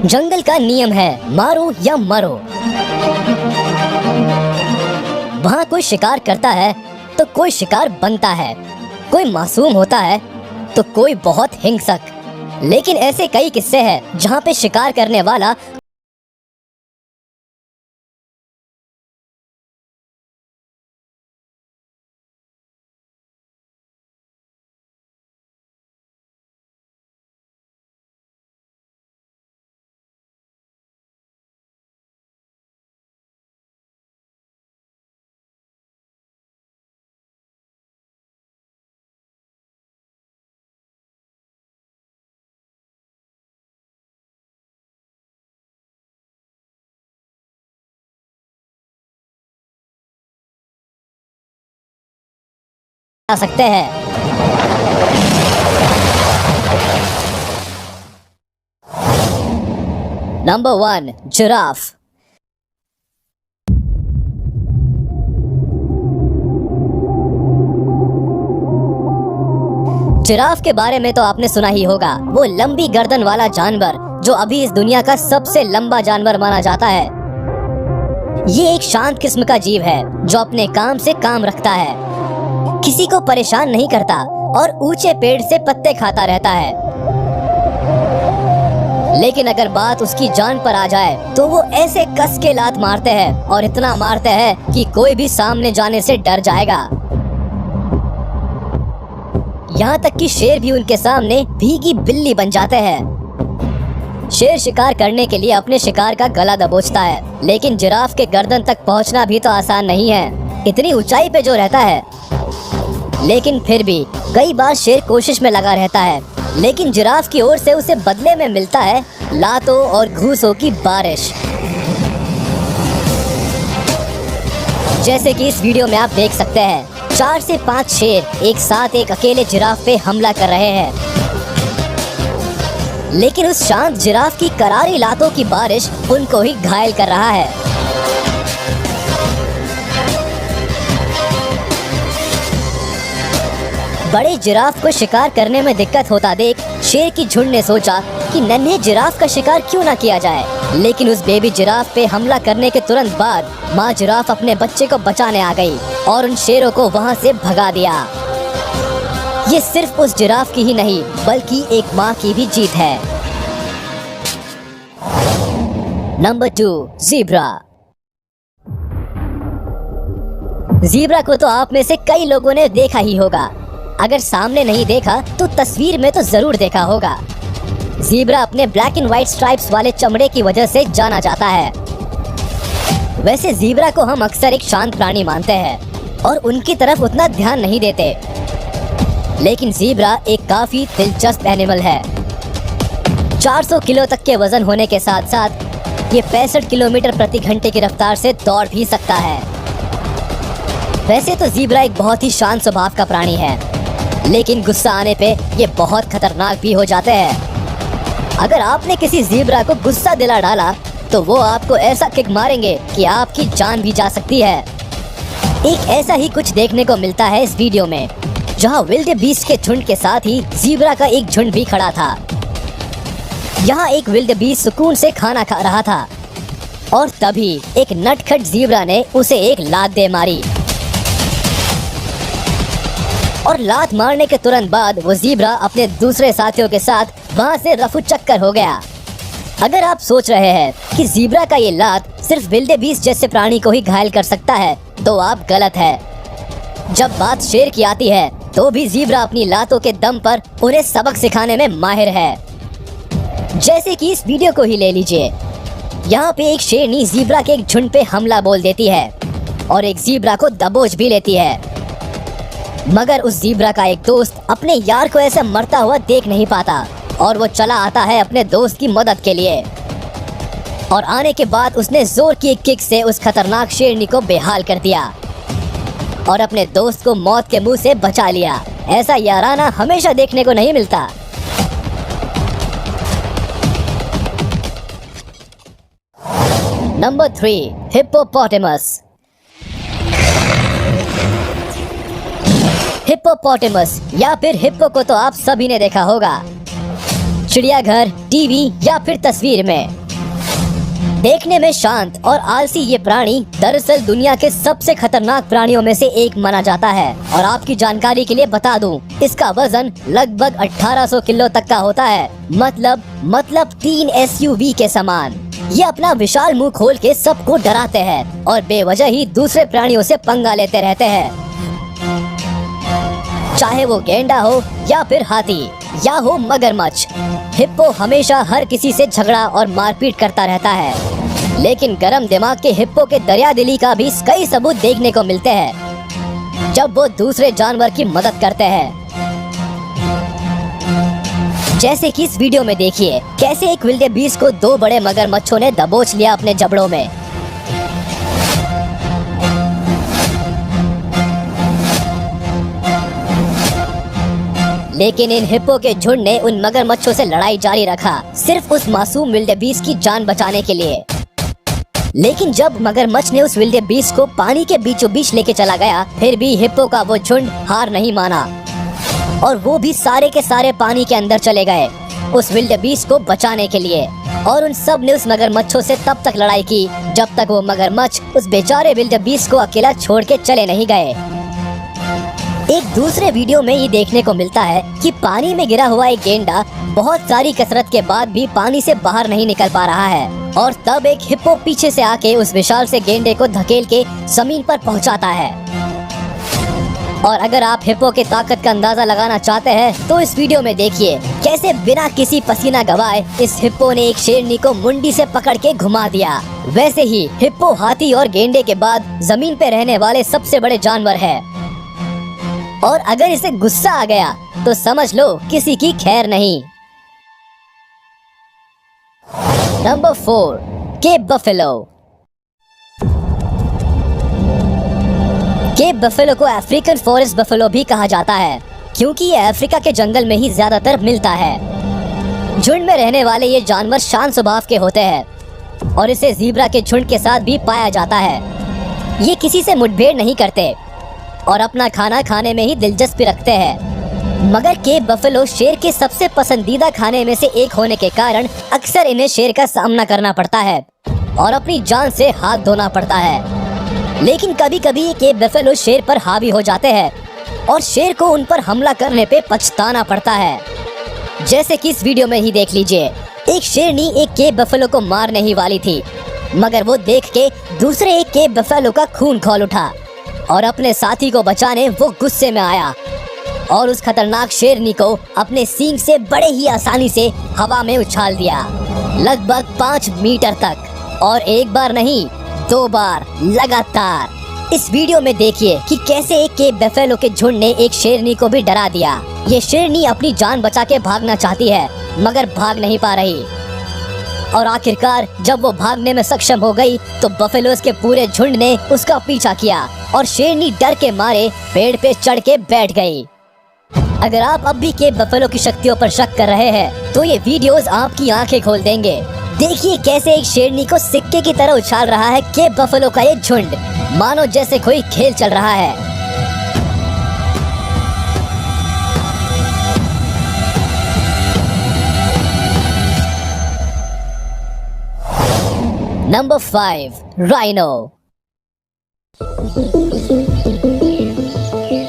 जंगल का नियम है मारो या मरो। वहाँ कोई शिकार करता है तो कोई शिकार बनता है, कोई मासूम होता है तो कोई बहुत हिंसक। लेकिन ऐसे कई किस्से हैं जहाँ पे शिकार करने वाला आ सकते हैं। Number 1, giraffe. जिराफ के बारे में तो आपने सुना ही होगा। वो लंबी गर्दन वाला जानवर जो अभी इस दुनिया का सबसे लंबा जानवर माना जाता है। ये एक शांत किस्म का जीव है जो अपने काम से काम रखता है, किसी को परेशान नहीं करता और ऊंचे पेड़ से पत्ते खाता रहता है। लेकिन अगर बात उसकी जान पर आ जाए तो वो ऐसे कस के लात मारते हैं और इतना मारते हैं कि कोई भी सामने जाने से डर जाएगा। यहाँ तक कि शेर भी उनके सामने भीगी बिल्ली बन जाते हैं। शेर शिकार करने के लिए अपने शिकार का गला दबोचता है, लेकिन जिराफ के गर्दन तक पहुँचना भी तो आसान नहीं है, इतनी ऊंचाई पे जो रहता है। लेकिन फिर भी कई बार शेर कोशिश में लगा रहता है, लेकिन जिराफ की ओर से उसे बदले में मिलता है लातों और घूंसों की बारिश। जैसे कि इस वीडियो में आप देख सकते हैं, 4 से 5 शेर एक साथ एक अकेले जिराफ पे हमला कर रहे हैं। लेकिन उस शांत जिराफ की करारी लातों की बारिश उनको ही घायल कर रहा है। बड़े जिराफ को शिकार करने में दिक्कत होता देख शेर की झुंड ने सोचा कि नन्हे जिराफ का शिकार क्यों ना किया जाए। लेकिन उस बेबी जिराफ पे हमला करने के तुरंत बाद माँ जिराफ अपने बच्चे को बचाने आ गई और उन शेरों को वहाँ से भगा दिया। ये सिर्फ उस जिराफ की ही नहीं बल्कि एक माँ की भी जीत है। Number 2, zebra. ज़ीब्रा को तो आप में से कई लोगों ने देखा ही होगा, अगर सामने नहीं देखा तो तस्वीर में तो जरूर देखा होगा। ज़ीब्रा अपने ब्लैक एंड व्हाइट स्ट्राइप्स वाले चमड़े की वजह से जाना जाता है। वैसे ज़ीब्रा को हम अक्सर एक शांत प्राणी मानते हैं और उनकी तरफ उतना ध्यान नहीं देते, लेकिन ज़ीब्रा एक काफी दिलचस्प एनिमल है। 400 किलो तक के वजन होने के साथ साथ ये 65 किलोमीटर प्रति घंटे की रफ्तार से दौड़ भी सकता है। वैसे तो ज़ीब्रा एक बहुत ही शांत स्वभाव का प्राणी है, लेकिन गुस्सा आने पे ये बहुत खतरनाक भी हो जाते हैं। अगर आपने किसी ज़ीब्रा को गुस्सा दिला डाला तो वो आपको ऐसा किक मारेंगे कि आपकी जान भी जा सकती है। एक ऐसा ही कुछ देखने को मिलता है इस वीडियो में, जहां विल्ड बीस्ट के झुंड के साथ ही ज़ीब्रा का एक झुंड भी खड़ा था। यहाँ एक विल्ड बीस्ट सुकून से खाना खा रहा था और तभी एक नटखट ज़ीब्रा ने उसे एक लात दे मारी और लात मारने के तुरंत बाद वो ज़ीब्रा अपने दूसरे साथियों के साथ वहाँ से रफू चक्कर हो गया। अगर आप सोच रहे हैं कि ज़ीब्रा का ये लात सिर्फ विल्ड बीस्ट जैसे प्राणी को ही घायल कर सकता है तो आप गलत है। जब बात शेर की आती है तो भी ज़ीब्रा अपनी लातों के दम पर उन्हें सबक सिखाने में माहिर है। जैसे कि इस वीडियो को ही ले लीजिए, यहाँ पे एक शेरनी ज़ीब्रा के एक झुंड पे हमला बोल देती है और एक ज़ीब्रा को दबोच भी लेती है, मगर उस ज़ीब्रा का एक दोस्त अपने यार को ऐसे मरता हुआ देख नहीं पाता और वो चला आता है अपने दोस्त की मदद के लिए। और आने के बाद उसने जोर की एक किक से उस खतरनाक शेरनी को बेहाल कर दिया और अपने दोस्त को मौत के मुंह से बचा लिया। ऐसा याराना हमेशा देखने को नहीं मिलता। Number 3, hippopotamus. हिप्पोपोटेमस या फिर हिप्पो को तो आप सभी ने देखा होगा, चिड़ियाघर, टीवी या फिर तस्वीर में। देखने में शांत और आलसी ये प्राणी दरअसल दुनिया के सबसे खतरनाक प्राणियों में से एक माना जाता है। और आपकी जानकारी के लिए बता दूं, इसका वजन लगभग 1800 किलो तक का होता है, मतलब 3 SUV के समान। ये अपना विशाल मुंह खोल के सबको डराते हैं और बेवजह ही दूसरे प्राणियों से पंगा लेते रहते हैं, चाहे वो गेंडा हो या फिर हाथी या हो मगरमच्छ। हिप्पो हमेशा हर किसी से झगड़ा और मारपीट करता रहता है, लेकिन गरम दिमाग के हिप्पो के दरियादिली का भी कई सबूत देखने को मिलते हैं जब वो दूसरे जानवर की मदद करते हैं। जैसे कि इस वीडियो में देखिए कैसे एक विल्डेबीस्ट को 2 बड़े मगरमच्छों ने दबोच लिया अपने जबड़ों में। लेकिन इन हिप्पो के झुंड ने उन मगरमच्छों से लड़ाई जारी रखा, सिर्फ उस मासूम विल्डेबीस्ट की जान बचाने के लिए। लेकिन जब मगरमच्छ ने उस विल्डेबीस्ट को पानी के बीचों बीच लेके चला गया, फिर भी हिप्पो का वो झुंड हार नहीं माना और वो भी सारे के सारे पानी के अंदर चले गए उस विल्डेबीस्ट को बचाने के लिए। और उन सब ने उस मगरमच्छों से तब तक लड़ाई की जब तक वो मगरमच्छ उस बेचारे विल्डेबीस्ट को अकेला छोड़ के चले नहीं गए। एक दूसरे वीडियो में ये देखने को मिलता है कि पानी में गिरा हुआ एक गेंडा बहुत सारी कसरत के बाद भी पानी से बाहर नहीं निकल पा रहा है, और तब एक हिप्पो पीछे से आके उस विशाल से गेंडे को धकेल के जमीन पर पहुंचाता है। और अगर आप हिप्पो की ताकत का अंदाजा लगाना चाहते हैं तो इस वीडियो में देखिए कैसे बिना किसी पसीना गवाए इस हिप्पो ने एक शेरनी को मुंडी से पकड़ के घुमा दिया। वैसे ही हिप्पो हाथी और गेंडे के बाद जमीन पे रहने वाले सबसे बड़े जानवर है, और अगर इसे गुस्सा आ गया तो समझ लो किसी की खैर नहीं। Number 4, Cape buffalo. Cape buffalo को अफ्रीकन फॉरेस्ट बफेलो भी कहा जाता है क्योंकि ये अफ्रीका के जंगल में ही ज्यादातर मिलता है। झुंड में रहने वाले ये जानवर शांत स्वभाव के होते हैं और इसे ज़ीब्रा के झुंड के साथ भी पाया जाता है। ये किसी से मुठभेड़ नहीं करते और अपना खाना खाने में ही दिलचस्पी रखते हैं। मगर केप बफेलो शेर के सबसे पसंदीदा खाने में से एक होने के कारण अक्सर इन्हें शेर का सामना करना पड़ता है और अपनी जान से हाथ धोना पड़ता है। लेकिन कभी कभी ये केप बफेलो शेर पर हावी हो जाते हैं और शेर को उन पर हमला करने पे पछताना पड़ता है। जैसे कि इस वीडियो में ही देख लीजिए, एक शेरनी एक केप बफेलो को मारने ही वाली थी, मगर वो देख के दूसरे एक केप बफेलो का खून खौल उठा और अपने साथी को बचाने वो गुस्से में आया और उस खतरनाक शेरनी को अपने सींग से बड़े ही आसानी से हवा में उछाल दिया, लगभग 5 मीटर तक, और एक बार नहीं 2 बार लगातार। इस वीडियो में देखिए कि कैसे एक केप बफेलो के झुंड ने एक शेरनी को भी डरा दिया। ये शेरनी अपनी जान बचा के भागना चाहती है मगर भाग नहीं पा रही, और आखिरकार जब वो भागने में सक्षम हो गई तो बफेलोज के पूरे झुंड ने उसका पीछा किया और शेरनी डर के मारे पेड़ पे चढ़ के बैठ गई। अगर आप अब भी केप बफेलो की शक्तियों पर शक कर रहे हैं तो ये वीडियोस आपकी आंखें खोल देंगे। देखिए कैसे एक शेरनी को सिक्के की तरह उछाल रहा है केप बफेलो का ये झुंड, मानो जैसे कोई खेल चल रहा है। Number 5, rhino.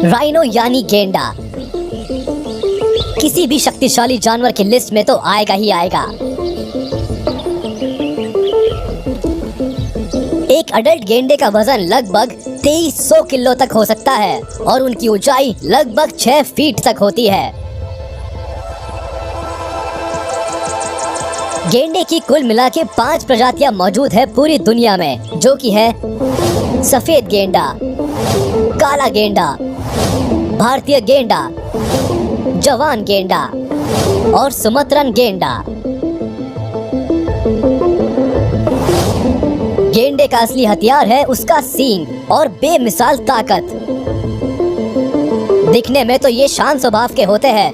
राइनो यानी गेंडा किसी भी शक्तिशाली जानवर की लिस्ट में तो आएगा ही आएगा। एक अडल्ट गेंडे का वजन लगभग 2300 किलो तक हो सकता है और उनकी ऊंचाई लगभग 6 फीट तक होती है। गेंडे की कुल मिला के 5 प्रजातियां मौजूद है पूरी दुनिया में, जो कि है सफेद गेंडा, काला गेंडा, भारतीय गेंडा, जवान गेंडा और सुमत्रन गेंडा। गेंडे का असली हथियार है उसका सींग और बेमिसाल ताकत। दिखने में तो ये शांत स्वभाव के होते हैं,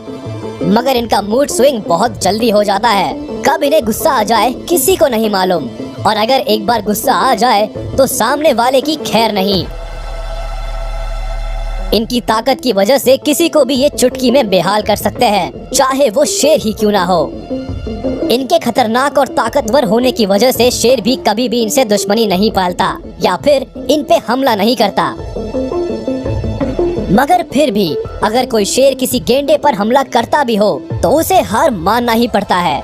मगर इनका मूड स्विंग बहुत जल्दी हो जाता है। कब इन्हें गुस्सा आ जाए किसी को नहीं मालूम, और अगर एक बार गुस्सा आ जाए तो सामने वाले की खैर नहीं। इनकी ताकत की वजह से किसी को भी ये चुटकी में बेहाल कर सकते हैं, चाहे वो शेर ही क्यों ना हो। इनके खतरनाक और ताकतवर होने की वजह से शेर भी कभी भी इनसे दुश्मनी नहीं पालता या फिर इन पे हमला नहीं करता। मगर फिर भी अगर कोई शेर किसी गेंडे पर हमला करता भी हो तो उसे हार मानना ही पड़ता है।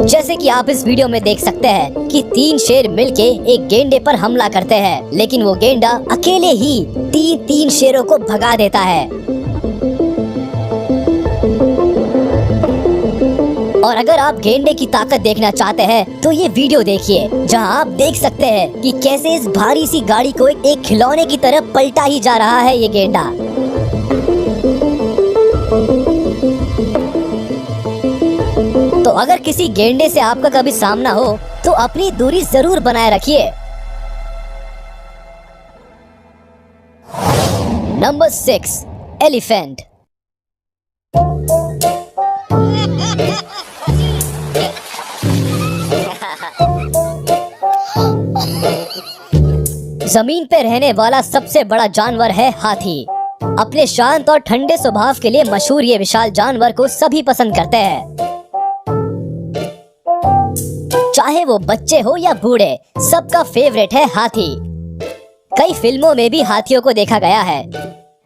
जैसे कि आप इस वीडियो में देख सकते हैं कि 3 शेर मिलके एक गेंडे पर हमला करते हैं, लेकिन वो गेंडा अकेले ही 3 शेरों को भगा देता है। और अगर आप गेंडे की ताकत देखना चाहते हैं तो ये वीडियो देखिए, जहां आप देख सकते हैं कि कैसे इस भारी सी गाड़ी को एक खिलौने की तरह पलटा ही जा रहा है ये गेंडा। तो अगर किसी गेंडे से आपका कभी सामना हो तो अपनी दूरी जरूर बनाए रखिए। Number 6, elephant. जमीन पे रहने वाला सबसे बड़ा जानवर है हाथी। अपने शांत और ठंडे स्वभाव के लिए मशहूर ये विशाल जानवर को सभी पसंद करते हैं, चाहे वो बच्चे हो या बूढ़े, सबका फेवरेट है हाथी। कई फिल्मों में भी हाथियों को देखा गया है।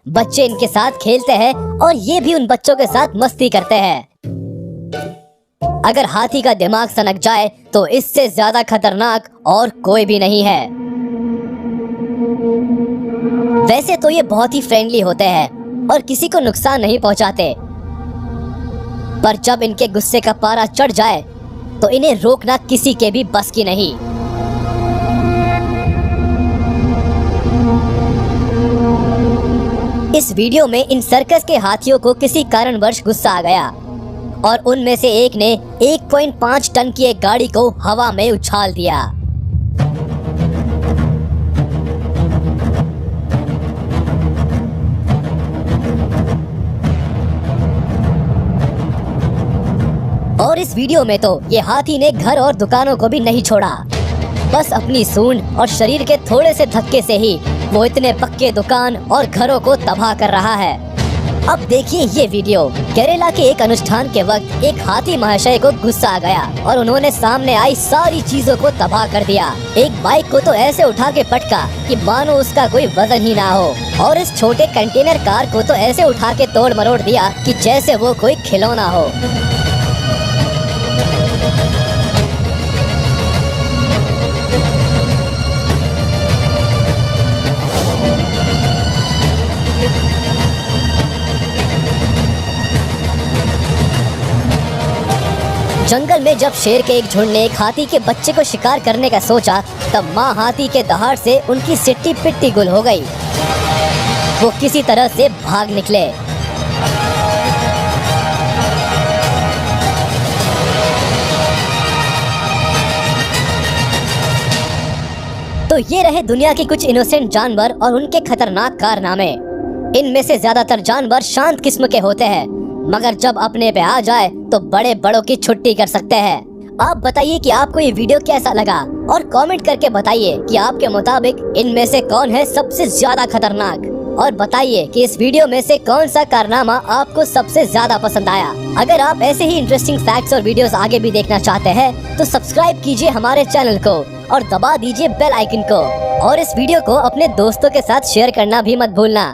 बच्चे इनके साथ खेलते हैं और ये भी उन बच्चों के साथ मस्ती करते हैं। अगर हाथी का दिमाग सनक जाए तो इससे ज्यादा खतरनाक और कोई भी नहीं है। वैसे तो ये बहुत ही फ्रेंडली होते हैं और किसी को नुकसान नहीं पहुंचाते, पर जब इनके गुस्से का पारा चढ़ जाए तो इन्हें रोकना किसी के भी बस की नहीं। इस वीडियो में इन सर्कस के हाथियों को किसी कारणवश गुस्सा आ गया और उनमें से एक ने 1.5 टन की एक गाड़ी को हवा में उछाल दिया। और इस वीडियो में तो ये हाथी ने घर और दुकानों को भी नहीं छोड़ा, बस अपनी सूंड और शरीर के थोड़े से धक्के से ही वो इतने पक्के दुकान और घरों को तबाह कर रहा है। अब देखिए ये वीडियो। केरला के एक अनुष्ठान के वक्त एक हाथी महाशय को गुस्सा आ गया और उन्होंने सामने आई सारी चीजों को तबाह कर दिया। एक बाइक को तो ऐसे उठा के पटका कि मानो उसका कोई वजन ही ना हो, और इस छोटे कंटेनर कार को तो ऐसे उठा के तोड़ मरोड़ दिया कि जैसे वो कोई खिलौना हो। जंगल में जब शेर के एक झुंड ने एक हाथी के बच्चे को शिकार करने का सोचा, तब माँ हाथी के दहाड़ से उनकी सिट्टी पिट्टी गुल हो गई। वो किसी तरह से भाग निकले। तो ये रहे दुनिया के कुछ इनोसेंट जानवर और उनके खतरनाक कारनामे। इनमें से ज्यादातर जानवर शांत किस्म के होते हैं, मगर जब अपने पे आ जाए तो बड़े बड़ों की छुट्टी कर सकते हैं। आप बताइए कि आपको ये वीडियो कैसा लगा और कमेंट करके बताइए कि आपके मुताबिक इनमें से कौन है सबसे ज्यादा खतरनाक, और बताइए कि इस वीडियो में से कौन सा कारनामा आपको सबसे ज्यादा पसंद आया। अगर आप ऐसे ही इंटरेस्टिंग फैक्ट्स और वीडियोस आगे भी देखना चाहते हैं तो सब्सक्राइब कीजिए हमारे चैनल को और दबा दीजिए बेल आइकन को, और इस वीडियो को अपने दोस्तों के साथ शेयर करना भी मत भूलना।